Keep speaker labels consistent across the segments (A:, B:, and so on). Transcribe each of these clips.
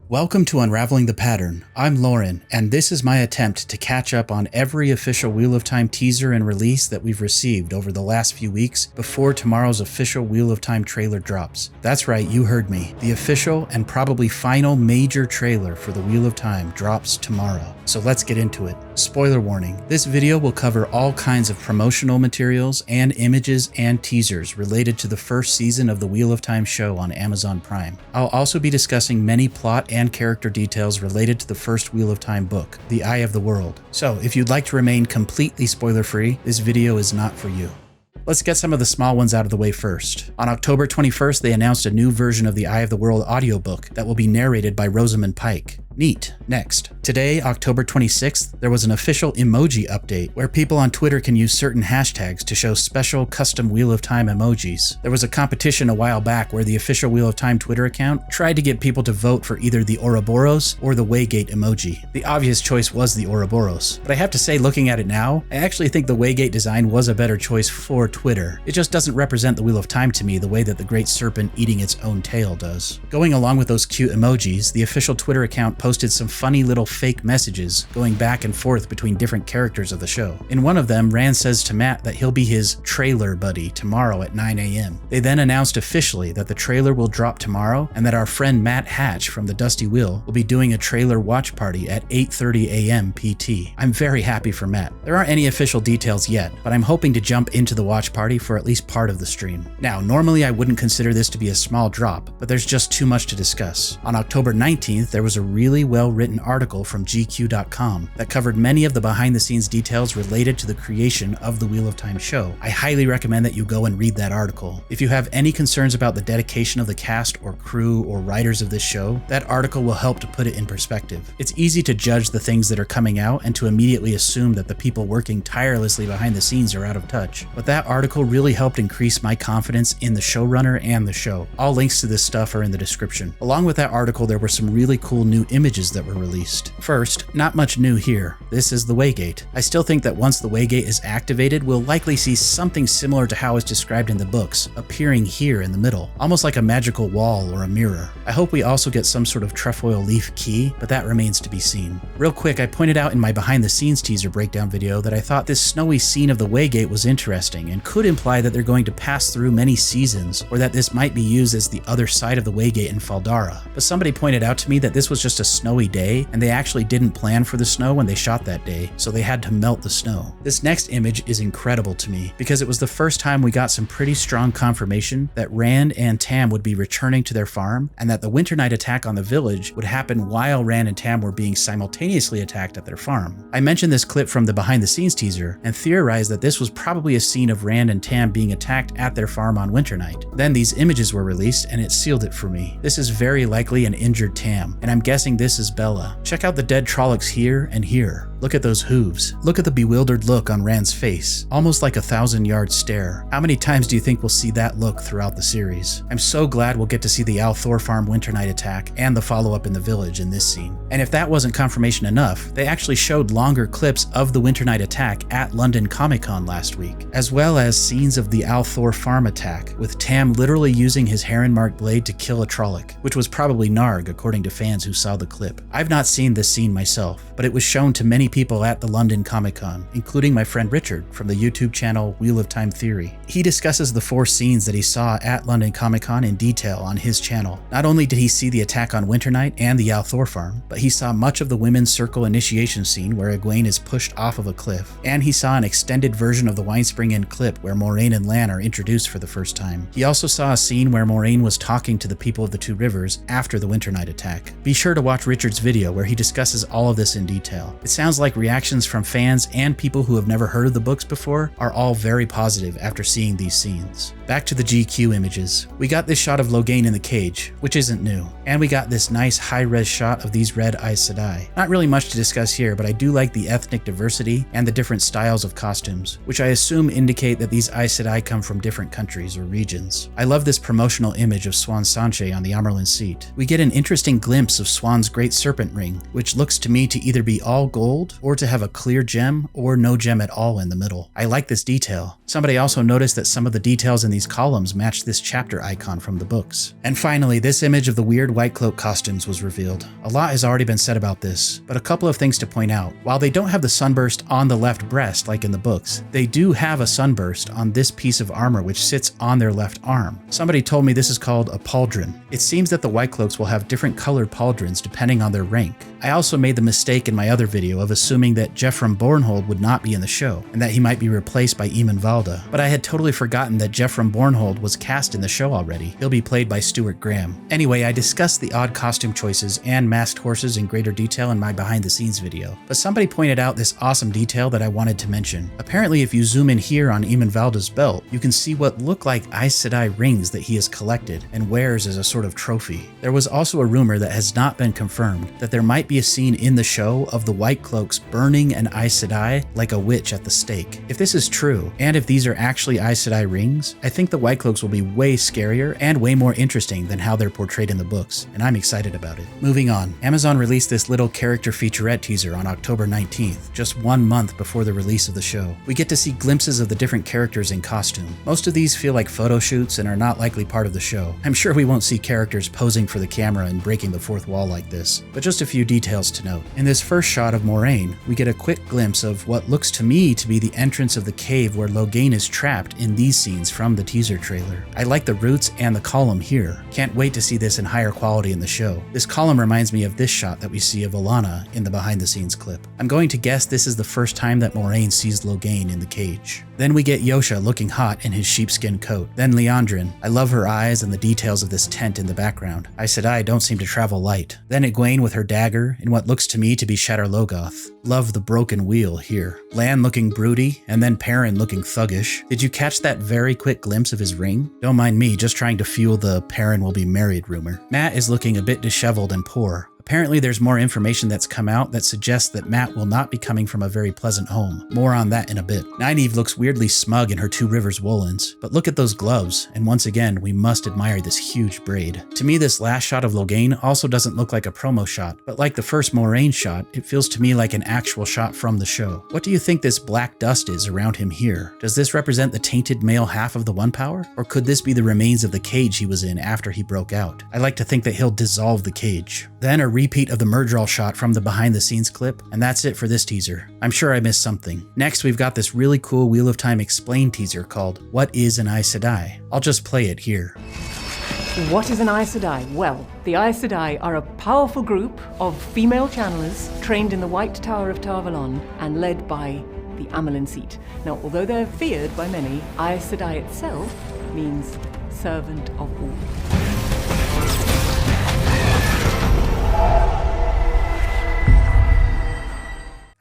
A: Welcome to Unraveling the Pattern. I'm Lauren, and this is my attempt to catch up on every official Wheel of Time teaser and release that we've received over the last few weeks before tomorrow's official Wheel of Time trailer drops. That's right, you heard me. The official and probably final major trailer for the Wheel of Time drops tomorrow. So let's get into it. Spoiler warning, this video will cover all kinds of promotional materials and images and teasers related to the first season of the Wheel of Time show on Amazon Prime. I'll also be discussing many plot and character details related to the first Wheel of Time book, The Eye of the World. So if you'd like to remain completely spoiler-free, this video is not for you. Let's get some of the small ones out of the way first. On October 21st, they announced a new version of the Eye of the World audiobook that will be narrated by Rosamund Pike. Neat. Next. Today, October 26th, there was an official emoji update where people on Twitter can use certain hashtags to show special custom Wheel of Time emojis. There was a competition a while back where the official Wheel of Time Twitter account tried to get people to vote for either the Ouroboros or the Waygate emoji. The obvious choice was the Ouroboros, but I have to say, looking at it now, I actually think the Waygate design was a better choice for Twitter. It just doesn't represent the Wheel of Time to me the way that the Great Serpent eating its own tail does. Going along with those cute emojis, the official Twitter account posted some funny little fake messages going back and forth between different characters of the show. In one of them, Rand says to Matt that he'll be his trailer buddy tomorrow at 9 a.m. They then announced officially that the trailer will drop tomorrow and that our friend Matt Hatch from the Dusty Wheel will be doing a trailer watch party at 8:30 a.m. PT. I'm very happy for Matt. There aren't any official details yet, but I'm hoping to jump into the watch party for at least part of the stream. Now, normally I wouldn't consider this to be a small drop, but there's just too much to discuss. On October 19th, there was a really well-written article from gq.mn that covered many of the behind-the-scenes details related to the creation of the Wheel of Time show. I highly recommend that you go and read that article. If you have any concerns about the dedication of the cast or crew or writers of this show, that article will help to put it in perspective. It's easy to judge the things that are coming out and to immediately assume that the people working tirelessly behind the scenes are out of touch. But that article really helped increase my confidence in the showrunner and the show. All links to this stuff are in the description. Along with that article, there were some really cool new images that were released. First, not much new here. This is the Waygate. I still think that once the Waygate is activated, we'll likely see something similar to how it's described in the books, appearing here in the middle, almost like a magical wall or a mirror. I hope we also get some sort of trefoil leaf key, but that remains to be seen. Real quick, I pointed out in my behind the scenes teaser breakdown video that I thought this snowy scene of the Waygate was interesting and could imply that they're going to pass through many seasons, or that this might be used as the other side of the Waygate in Faldara. But somebody pointed out to me that this was just a snowy day, and they actually didn't plan for the snow when they shot that day, so they had to melt the snow. This next image is incredible to me, because it was the first time we got some pretty strong confirmation that Rand and Tam would be returning to their farm, and that the winter night attack on the village would happen while Rand and Tam were being simultaneously attacked at their farm. I mentioned this clip from the behind the scenes teaser, and theorized that this was probably a scene of Rand and Tam being attacked at their farm on winter night. Then these images were released, and it sealed it for me. This is very likely an injured Tam, and I'm guessing this is Bella. Check out the dead Trollocs here and here. Look at those hooves. Look at the bewildered look on Rand's face, almost like a 1,000-yard stare. How many times do you think we'll see that look throughout the series? I'm so glad we'll get to see the Althor Farm winter night attack and the follow-up in the village in this scene. And if that wasn't confirmation enough, they actually showed longer clips of the winter night attack at London Comic Con last week, as well as scenes of the Althor Farm attack, with Tam literally using his heron-marked blade to kill a Trolloc, which was probably Narg according to fans who saw the clip. I've not seen this scene myself, but it was shown to many people at the London Comic Con, including my friend Richard from the YouTube channel Wheel of Time Theory. He discusses the 4 scenes that he saw at London Comic Con in detail on his channel. Not only did he see the attack on Winter Night and the Althor Farm, but he saw much of the Women's Circle initiation scene where Egwene is pushed off of a cliff, and he saw an extended version of the Winespring Inn clip where Moiraine and Lan are introduced for the first time. He also saw a scene where Moiraine was talking to the people of the Two Rivers after the Winter Night attack. Be sure to watch Richard's video where he discusses all of this in detail. It sounds like reactions from fans and people who have never heard of the books before are all very positive after seeing these scenes. Back to the GQ images. We got this shot of Logain in the cage, which isn't new, and we got this nice high-res shot of these red Aes Sedai. Not really much to discuss here, but I do like the ethnic diversity and the different styles of costumes, which I assume indicate that these Aes Sedai come from different countries or regions. I love this promotional image of Swan Sanche on the Amerlin seat. We get an interesting glimpse of Swan's Great Serpent ring, which looks to me to either be all gold or to have a clear gem or no gem at all in the middle. I like this detail. Somebody also noticed that some of the details in these columns match this chapter icon from the books. And finally, this image of the weird white cloak costumes was revealed. A lot has already been said about this, but a couple of things to point out. While they don't have the sunburst on the left breast like in the books, they do have a sunburst on this piece of armor which sits on their left arm. Somebody told me this is called a pauldron. It seems that the white cloaks will have different colored pauldrons depending on their rank. I also made the mistake in my other video of assuming that Jeffrem Bornhold would not be in the show, and that he might be replaced by Eamon Valda, but I had totally forgotten that Jeffrem Bornhold was cast in the show already. He'll be played by Stuart Graham. Anyway, I discussed the odd costume choices and masked horses in greater detail in my behind the scenes video, but somebody pointed out this awesome detail that I wanted to mention. Apparently, if you zoom in here on Eamon Valda's belt, you can see what look like Aes Sedai rings that he has collected and wears as a sort of trophy. There was also a rumor that has not been confirmed that there might be a scene in the show of the White Cloaks burning an Aes Sedai like a witch at the stake. If this is true, and if these are actually Aes Sedai rings, I think the White Cloaks will be way scarier and way more interesting than how they're portrayed in the books, and I'm excited about it. Moving on, Amazon released this little character featurette teaser on October 19th, just 1 month before the release of the show. We get to see glimpses of the different characters in costume. Most of these feel like photo shoots and are not likely part of the show. I'm sure we won't see characters posing for the camera and breaking the fourth wall like this, but just a few details to note. In this first shot of Moiraine, we get a quick glimpse of what looks to me to be the entrance of the cave where Logain is trapped in these scenes from the teaser trailer. I like the roots and the column here. Can't wait to see this in higher quality in the show. This column reminds me of this shot that we see of Alana in the behind the scenes clip. I'm going to guess this is the first time that Moiraine sees Logain in the cage. Then we get Yosha looking hot in his sheepskin coat. Then Liandrin. I love her eyes and the details of this tent in the background. Aes Sedai don't seem to travel light. Then Egwene with her dagger in what looks to me to be Shatter Logoth. Love the broken wheel here. Lan looking broody, and then Perrin looking thuggish. Did you catch that very quick glimpse of his ring? Don't mind me, just trying to fuel the Perrin will be married rumor. Mat is looking a bit disheveled and poor. Apparently there's more information that's come out that suggests that Mat will not be coming from a very pleasant home. More on that in a bit. Nynaeve looks weirdly smug in her Two Rivers woolens, but look at those gloves, and once again, we must admire this huge braid. To me, this last shot of Logain also doesn't look like a promo shot, but like the first Moiraine shot, it feels to me like an actual shot from the show. What do you think this black dust is around him here? Does this represent the tainted male half of the One Power? Or could this be the remains of the cage he was in after he broke out? I like to think that he'll dissolve the cage. Then a repeat of the Myrddraal shot from the behind the scenes clip, and that's it for this teaser. I'm sure I missed something. Next, we've got this really cool Wheel of Time Explained teaser called What is an Aes Sedai? I'll just play it here.
B: What is an Aes Sedai? Well, the Aes Sedai are a powerful group of female channelers trained in the White Tower of Tar Valon and led by the Amelin Seat. Now, although they're feared by many, Aes Sedai itself means servant of all.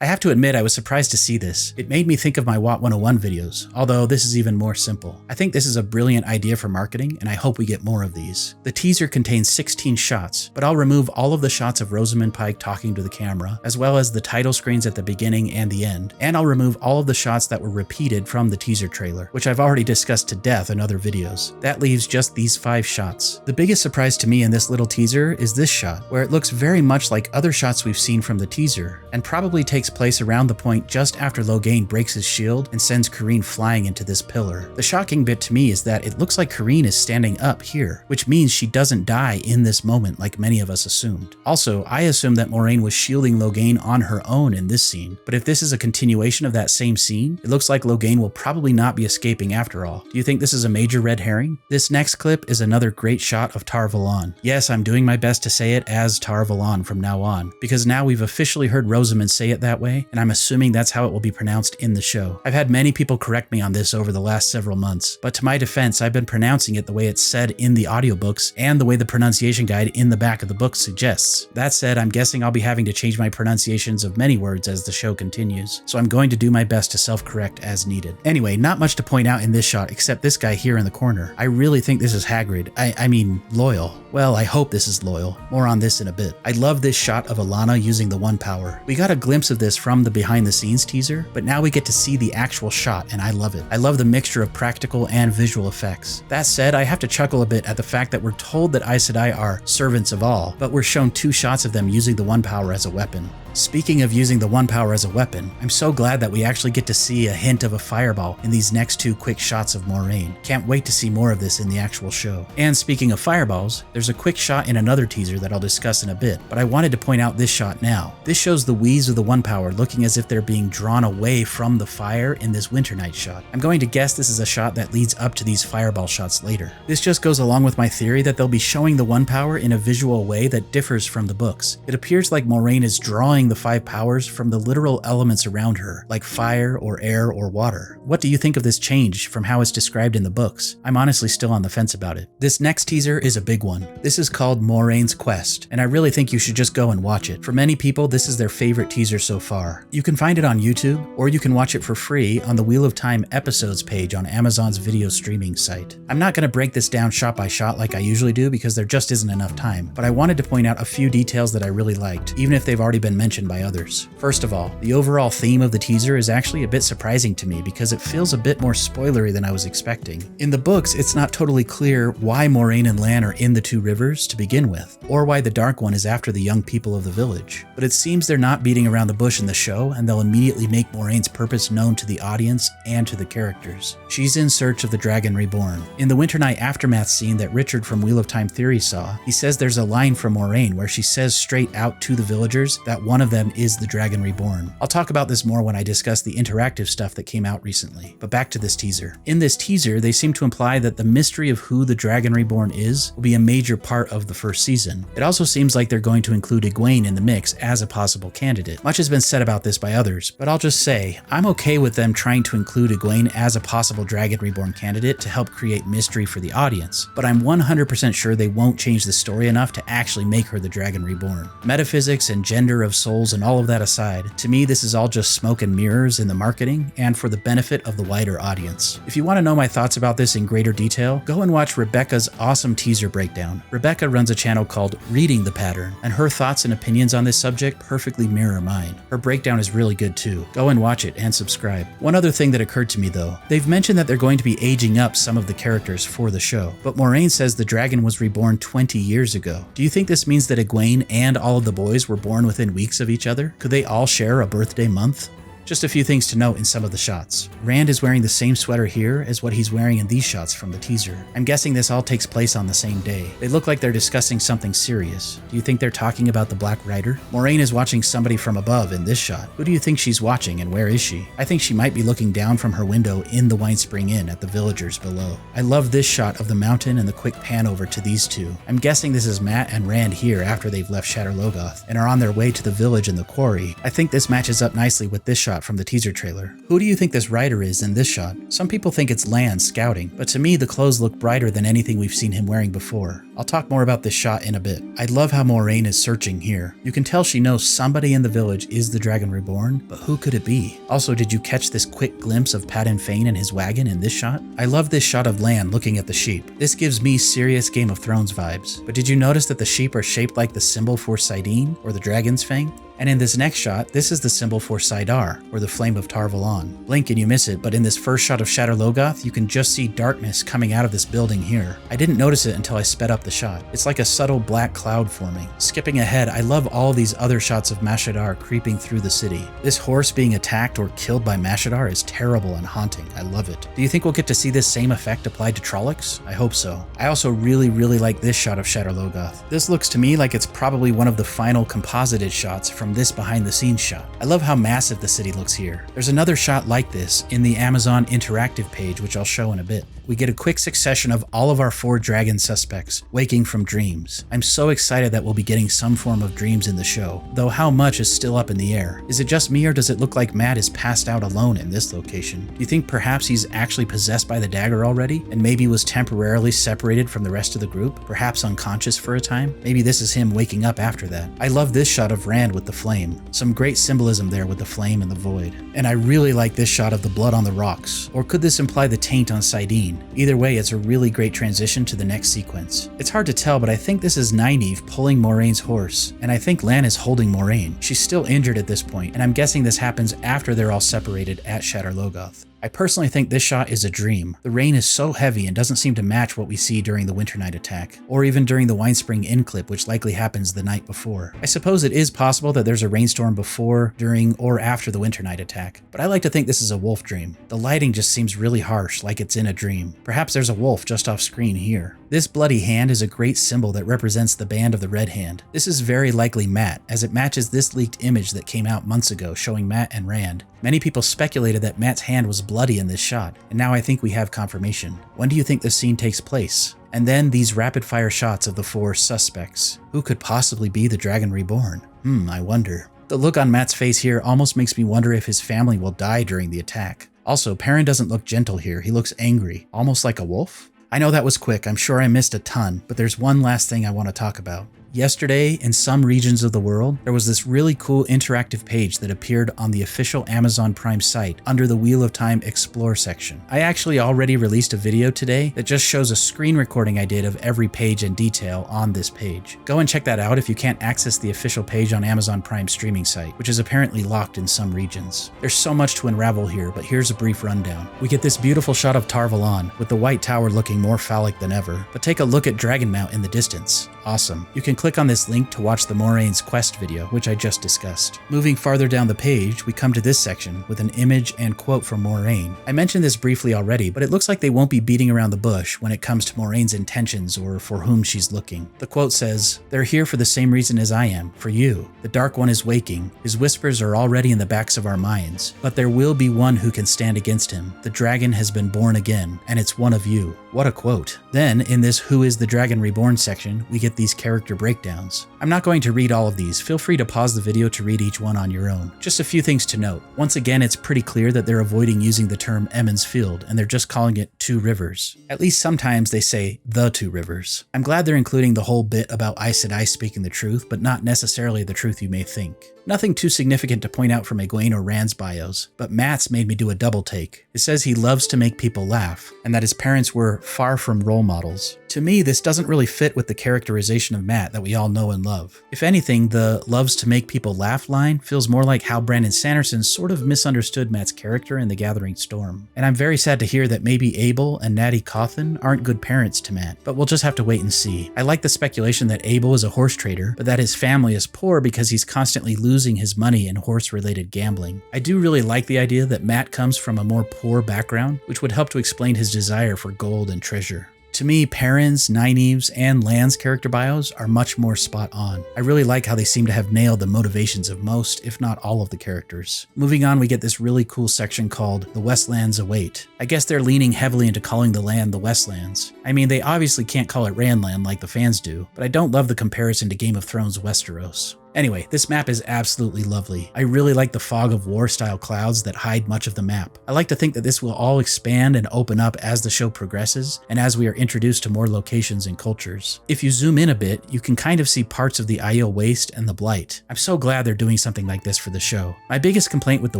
A: I have to admit I was surprised to see this. It made me think of my WoT 101 videos, although this is even more simple. I think this is a brilliant idea for marketing, and I hope we get more of these. The teaser contains 16 shots, but I'll remove all of the shots of Rosamund Pike talking to the camera, as well as the title screens at the beginning and the end, and I'll remove all of the shots that were repeated from the teaser trailer, which I've already discussed to death in other videos. That leaves just these 5 shots. The biggest surprise to me in this little teaser is this shot, where it looks very much like other shots we've seen from the teaser, and probably takes place around the point just after Logain breaks his shield and sends Kareen flying into this pillar. The shocking bit to me is that it looks like Kareen is standing up here, which means she doesn't die in this moment like many of us assumed. Also, I assumed that Moiraine was shielding Logain on her own in this scene, but if this is a continuation of that same scene, it looks like Logain will probably not be escaping after all. Do you think this is a major red herring? This next clip is another great shot of Tar Valon. Yes, I'm doing my best to say it as Tar Valon from now on, because now we've officially heard Rosamund say it that way, and I'm assuming that's how it will be pronounced in the show. I've had many people correct me on this over the last several months, but to my defense, I've been pronouncing it the way it's said in the audiobooks and the way the pronunciation guide in the back of the book suggests. That said, I'm guessing I'll be having to change my pronunciations of many words as the show continues, so I'm going to do my best to self-correct as needed. Anyway, not much to point out in this shot except this guy here in the corner. I really think this is Hagrid. I mean, Loyal. Well, I hope this is Loyal. More on this in a bit. I love this shot of Alana using the One Power. We got a glimpse of this from the behind the scenes teaser, but now we get to see the actual shot, and I love it. I love the mixture of practical and visual effects. That said, I have to chuckle a bit at the fact that we're told that Aes Sedai are servants of all, but we're shown 2 shots of them using the One Power as a weapon. Speaking of using the one power as a weapon, I'm so glad that we actually get to see a hint of a fireball in these next 2 quick shots of Moiraine. Can't wait to see more of this in the actual show. And speaking of fireballs, there's a quick shot in another teaser that I'll discuss in a bit, but I wanted to point out this shot now. This shows the Wiis of the one power looking as if they're being drawn away from the fire in this winter night shot. I'm going to guess this is a shot that leads up to these fireball shots later. This just goes along with my theory that they'll be showing the one power in a visual way that differs from the books. It appears like Moiraine is drawing the 5 powers from the literal elements around her, like fire or air or water. What do you think of this change from how it's described in the books? I'm honestly still on the fence about it. This next teaser is a big one. This is called Moraine's Quest, and I really think you should just go and watch it. For many people, this is their favorite teaser so far. You can find it on YouTube, or you can watch it for free on the Wheel of Time episodes page on Amazon's video streaming site. I'm not going to break this down shot by shot like I usually do because there just isn't enough time, but I wanted to point out a few details that I really liked, even if they've already been mentioned by others. First of all, the overall theme of the teaser is actually a bit surprising to me because it feels a bit more spoilery than I was expecting. In the books, it's not totally clear why Moiraine and Lan are in the 2 rivers to begin with, or why the Dark One is after the young people of the village. But it seems they're not beating around the bush in the show, and they'll immediately make Moraine's purpose known to the audience and to the characters. She's in search of the Dragon Reborn. In the Winter Night Aftermath scene that Richard from Wheel of Time Theory saw, he says there's a line from Moiraine where she says straight out to the villagers that one of them is the Dragon Reborn. I'll talk about this more when I discuss the interactive stuff that came out recently, but back to this teaser. In this teaser, they seem to imply that the mystery of who the Dragon Reborn is will be a major part of the first season. It also seems like they're going to include Egwene in the mix as a possible candidate. Much has been said about this by others, but I'll just say, I'm okay with them trying to include Egwene as a possible Dragon Reborn candidate to help create mystery for the audience, but I'm 100% sure they won't change the story enough to actually make her the Dragon Reborn. Metaphysics and gender of souls and all of that aside, to me this is all just smoke and mirrors in the marketing and for the benefit of the wider audience. If you want to know my thoughts about this in greater detail, go and watch Rebecca's awesome teaser breakdown. Rebecca runs a channel called Reading the Pattern, and her thoughts and opinions on this subject perfectly mirror mine. Her breakdown is really good too. Go and watch it and subscribe. One other thing that occurred to me though, they've mentioned that they're going to be aging up some of the characters for the show, but Moiraine says the dragon was reborn 20 years ago. Do you think this means that Egwene and all of the boys were born within weeks of each other? Could they all share a birthday month? Just a few things to note in some of the shots. Rand is wearing the same sweater here as what he's wearing in these shots from the teaser. I'm guessing this all takes place on the same day. They look like they're discussing something serious. Do you think they're talking about the Black Rider? Moiraine is watching somebody from above in this shot. Who do you think she's watching and where is she? I think she might be looking down from her window in the Winespring Inn at the villagers below. I love this shot of the mountain and the quick pan over to these two. I'm guessing this is Mat and Rand here after they've left Shadar Logoth and are on their way to the village and the quarry. I think this matches up nicely with this shot from the teaser trailer. Who do you think this rider is in this shot? Some people think it's Lan scouting, but to me the clothes look brighter than anything we've seen him wearing before. I'll talk more about this shot in a bit. I love how Moiraine is searching here. You can tell she knows somebody in the village is the Dragon Reborn, but who could it be? Also, did you catch this quick glimpse of Padan Fain and his wagon in this shot? I love this shot of Lan looking at the sheep. This gives me serious Game of Thrones vibes. But did you notice that the sheep are shaped like the symbol for Saidin, or the dragon's fang? And in this next shot, this is the symbol for Saidar, or the Flame of Tar Valon. Blink and you miss it, but in this first shot of Shadar Logoth, you can just see darkness coming out of this building here. I didn't notice it until I sped up the shot. It's like a subtle black cloud forming. Skipping ahead, I love all these other shots of Mashadar creeping through the city. This horse being attacked or killed by Mashadar is terrible and haunting. I love it. Do you think we'll get to see this same effect applied to Trollocs? I hope so. I also really like this shot of Shadar Logoth. This looks to me like it's probably one of the final composited shots from this behind the scenes shot. I love how massive the city looks here. There's another shot like this in the Amazon interactive page, which I'll show in a bit. We get a quick succession of all of our 4 dragon suspects waking from dreams. I'm so excited that we'll be getting some form of dreams in the show, though how much is still up in the air. Is it just me or does it look like Mat is passed out alone in this location? Do you think perhaps he's actually possessed by the dagger already and maybe was temporarily separated from the rest of the group, perhaps unconscious for a time? Maybe this is him waking up after that. I love this shot of Rand with the flame. Some great symbolism there with the flame and the void. And I really like this shot of the blood on the rocks. Or could this imply the taint on Saidin? Either way, it's a really great transition to the next sequence. It's hard to tell, but I think this is Nynaeve pulling Moraine's horse, and I think Lan is holding Moiraine. She's still injured at this point, and I'm guessing this happens after they're all separated at Shadar Logoth. I personally think this shot is a dream. The rain is so heavy and doesn't seem to match what we see during the Winter Night attack, or even during the Winespring Inn clip, which likely happens the night before. I suppose it is possible that there's a rainstorm before, during, or after the Winter Night attack, but I like to think this is a wolf dream. The lighting just seems really harsh, like it's in a dream. Perhaps there's a wolf just off screen here. This bloody hand is a great symbol that represents the band of the Red Hand. This is very likely Matt, as it matches this leaked image that came out months ago showing Matt and Rand. Many people speculated that Matt's hand was bloody in this shot, and now I think we have confirmation. When do you think this scene takes place? And then these rapid-fire shots of the 4 suspects. Who could possibly be the Dragon Reborn? I wonder. The look on Matt's face here almost makes me wonder if his family will die during the attack. Also, Perrin doesn't look gentle here, he looks angry, almost like a wolf? I know that was quick, I'm sure I missed a ton, but there's one last thing I want to talk about. Yesterday, in some regions of the world, there was this really cool interactive page that appeared on the official Amazon Prime site under the Wheel of Time Explore section. I actually already released a video today that just shows a screen recording I did of every page and detail on this page. Go and check that out if you can't access the official page on Amazon Prime streaming site, which is apparently locked in some regions. There's so much to unravel here, but here's a brief rundown. We get this beautiful shot of Tar Valon, with the White Tower looking more phallic than ever, but take a look at Dragonmount in the distance. Awesome. You can click on this link to watch the Moiraine's quest video, which I just discussed. Moving farther down the page, we come to this section with an image and quote from Moiraine. I mentioned this briefly already, but it looks like they won't be beating around the bush when it comes to Moiraine's intentions or for whom she's looking. The quote says, "They're here for the same reason as I am, for you. The Dark One is waking. His whispers are already in the backs of our minds. But there will be one who can stand against him. The dragon has been born again, and it's one of you." What a quote. Then, in this Who is the Dragon Reborn section, we get these character breakdowns. I'm not going to read all of these, feel free to pause the video to read each one on your own. Just a few things to note. Once again, it's pretty clear that they're avoiding using the term Emond's Field, and they're just calling it Two Rivers. At least sometimes they say the Two Rivers. I'm glad they're including the whole bit about Aes Sedai speaking the truth, but not necessarily the truth you may think. Nothing too significant to point out from Egwene or Rand's bios, but Matt's made me do a double take. It says he loves to make people laugh, and that his parents were far from role models. To me, this doesn't really fit with the characterization of Matt that we all know and love. If anything, the loves to make people laugh line feels more like how Brandon Sanderson sort of misunderstood Matt's character in The Gathering Storm. And I'm very sad to hear that maybe Abel and Natty Cawthon aren't good parents to Matt, but we'll just have to wait and see. I like the speculation that Abel is a horse trader, but that his family is poor because he's constantly losing his money in horse-related gambling. I do really like the idea that Matt comes from a more poor background, which would help to explain his desire for gold and treasure. To me, Perrin's, Nynaeve's, and Lan's character bios are much more spot on. I really like how they seem to have nailed the motivations of most, if not all of the characters. Moving on, we get this really cool section called The Westlands Await. I guess they're leaning heavily into calling the land the Westlands. I mean, they obviously can't call it Randland like the fans do, but I don't love the comparison to Game of Thrones Westeros. Anyway, this map is absolutely lovely. I really like the fog of war style clouds that hide much of the map. I like to think that this will all expand and open up as the show progresses and as we are introduced to more locations and cultures. If you zoom in a bit, you can kind of see parts of the Aiel Waste and the Blight. I'm so glad they're doing something like this for the show. My biggest complaint with The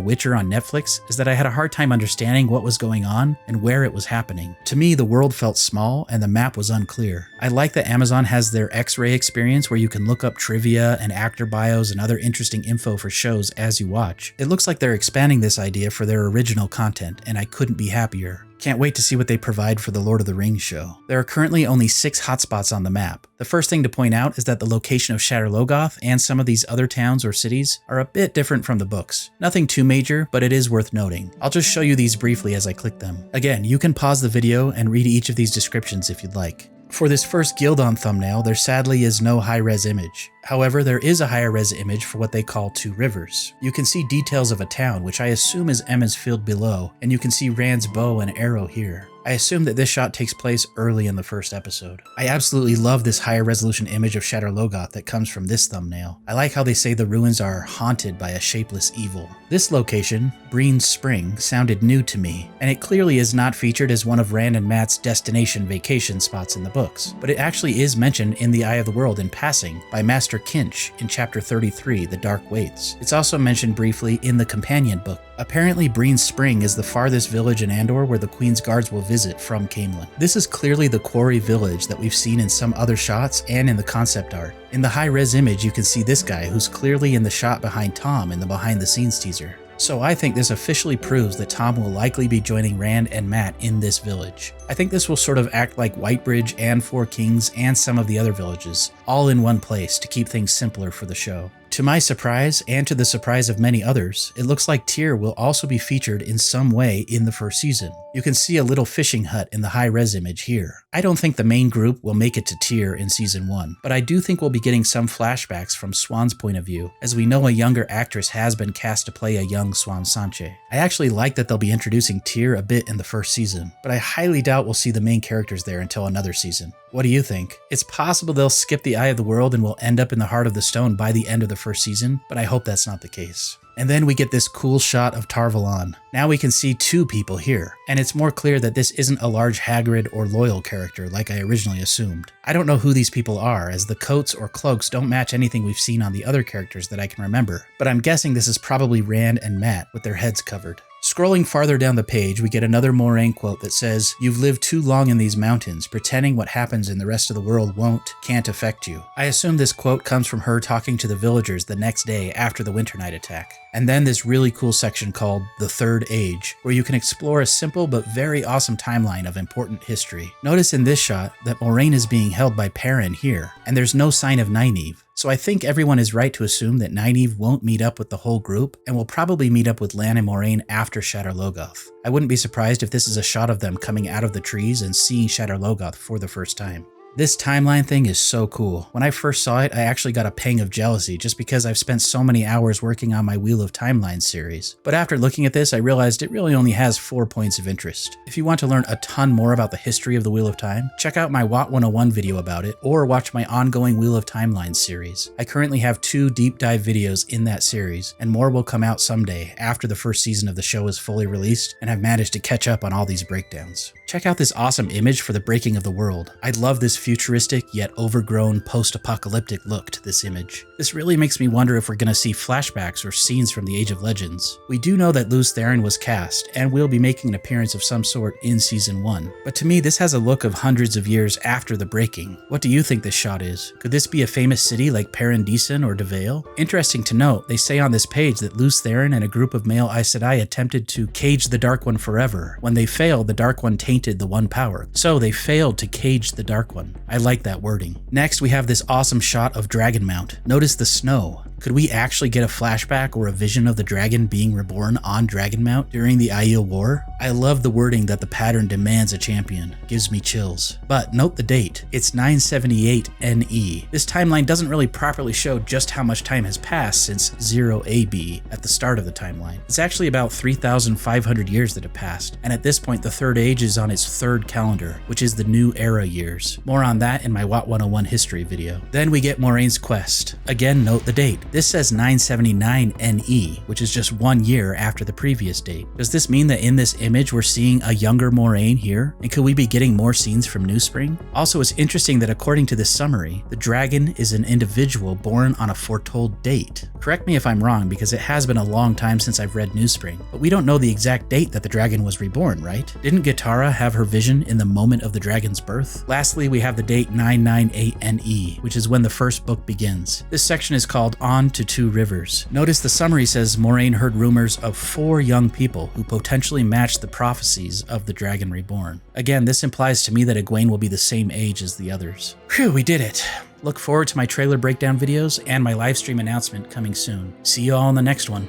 A: Witcher on Netflix is that I had a hard time understanding what was going on and where it was happening. To me, the world felt small and the map was unclear. I like that Amazon has their X-ray experience where you can look up trivia and actor bios and other interesting info for shows as you watch. It looks like they're expanding this idea for their original content, and I couldn't be happier. Can't wait to see what they provide for the Lord of the Rings show. There are currently only 6 hotspots on the map. The first thing to point out is that the location of Shadar Logoth and some of these other towns or cities are a bit different from the books. Nothing too major, but it is worth noting. I'll just show you these briefly as I click them. Again, you can pause the video and read each of these descriptions if you'd like. For this first Gildon thumbnail, there sadly is no high-res image. However, there is a higher res image for what they call Two Rivers. You can see details of a town, which I assume is Emond's Field below, and you can see Rand's bow and arrow here. I assume that this shot takes place early in the first episode. I absolutely love this higher resolution image of Shadar Logoth that comes from this thumbnail. I like how they say the ruins are haunted by a shapeless evil. This location, Breen Spring, sounded new to me, and it clearly is not featured as one of Rand and Matt's destination vacation spots in the books, but it actually is mentioned in The Eye of the World in passing by Master Kinch in Chapter 33, The Dark Waits. It's also mentioned briefly in the companion book. Apparently, Breen Spring is the farthest village in Andor where the Queen's Guards will visit from Caemlyn. This is clearly the quarry village that we've seen in some other shots and in the concept art. In the high-res image, you can see this guy who's clearly in the shot behind Tom in the behind-the-scenes teaser. So I think this officially proves that Tom will likely be joining Rand and Mat in this village. I think this will sort of act like Whitebridge and Four Kings and some of the other villages, all in one place to keep things simpler for the show. To my surprise, and to the surprise of many others, it looks like Tyr will also be featured in some way in the first season. You can see a little fishing hut in the high-res image here. I don't think the main group will make it to Tyr in season 1, but I do think we'll be getting some flashbacks from Swan's point of view, as we know a younger actress has been cast to play a young Swan Sanche. I actually like that they'll be introducing Tyr a bit in the first season, but I highly doubt we'll see the main characters there until another season. What do you think? It's possible they'll skip the Eye of the World and will end up in the Heart of the Stone by the end of the first season, but I hope that's not the case. And then we get this cool shot of Tar Valon. Now we can see 2 people here, and it's more clear that this isn't a large Hagrid or Loyal character like I originally assumed. I don't know who these people are, as the coats or cloaks don't match anything we've seen on the other characters that I can remember, but I'm guessing this is probably Rand and Mat with their heads covered. Scrolling farther down the page, we get another Moiraine quote that says, "You've lived too long in these mountains, pretending what happens in the rest of the world can't affect you." I assume this quote comes from her talking to the villagers the next day after the Winter Night attack. And then this really cool section called The Third Age, where you can explore a simple but very awesome timeline of important history. Notice in this shot that Moiraine is being held by Perrin here, and there's no sign of Nynaeve. So I think everyone is right to assume that Nynaeve won't meet up with the whole group, and will probably meet up with Lan and Moiraine after Shadar Logoth. I wouldn't be surprised if this is a shot of them coming out of the trees and seeing Shadar Logoth for the first time. This timeline thing is so cool. When I first saw it, I actually got a pang of jealousy just because I've spent so many hours working on my Wheel of Timeline series. But after looking at this, I realized it really only has 4 points of interest. If you want to learn a ton more about the history of the Wheel of Time, check out my WoT 101 video about it, or watch my ongoing Wheel of Timeline series. I currently have 2 deep dive videos in that series, and more will come out someday after the first season of the show is fully released, and I've managed to catch up on all these breakdowns. Check out this awesome image for the breaking of the world. I love this futuristic yet overgrown post-apocalyptic look to this image. This really makes me wonder if we're going to see flashbacks or scenes from the Age of Legends. We do know that Lews Therin was cast and will be making an appearance of some sort in season 1, but to me this has a look of hundreds of years after the breaking. What do you think this shot is? Could this be a famous city like Paradisen or Devale? Interesting to note, they say on this page that Lews Therin and a group of male Aes Sedai attempted to cage the Dark One forever. When they failed, the Dark One tainted the One Power, so they failed to cage the Dark One. I like that wording. Next, we have this awesome shot of Dragonmount. Notice the snow. Could we actually get a flashback or a vision of the dragon being reborn on Dragonmount during the Aiel War? I love the wording that the pattern demands a champion. Gives me chills. But note the date. It's 978 NE. This timeline doesn't really properly show just how much time has passed since 0 AB at the start of the timeline. It's actually about 3,500 years that have passed, and at this point the Third Age is on its 3rd calendar, which is the New Era years. More on that in my WoT 101 history video. Then we get Moiraine's quest. Again, note the date. This says 979 NE, which is just 1 year after the previous date. Does this mean that in this image we're seeing a younger Moiraine here? And could we be getting more scenes from Newspring? Also, it's interesting that according to this summary, the dragon is an individual born on a foretold date. Correct me if I'm wrong, because it has been a long time since I've read Newspring, but we don't know the exact date that the dragon was reborn, right? Didn't Gitara have her vision in the moment of the dragon's birth? Lastly, we have the date 998 NE, which is when the first book begins. This section is called On to 2 Rivers. Notice the summary says Moiraine heard rumors of 4 young people who potentially matched the prophecies of the dragon reborn. Again, this implies to me that Egwene will be the same age as the others. Phew, we did it! Look forward to my trailer breakdown videos and my livestream announcement coming soon. See you all in the next one.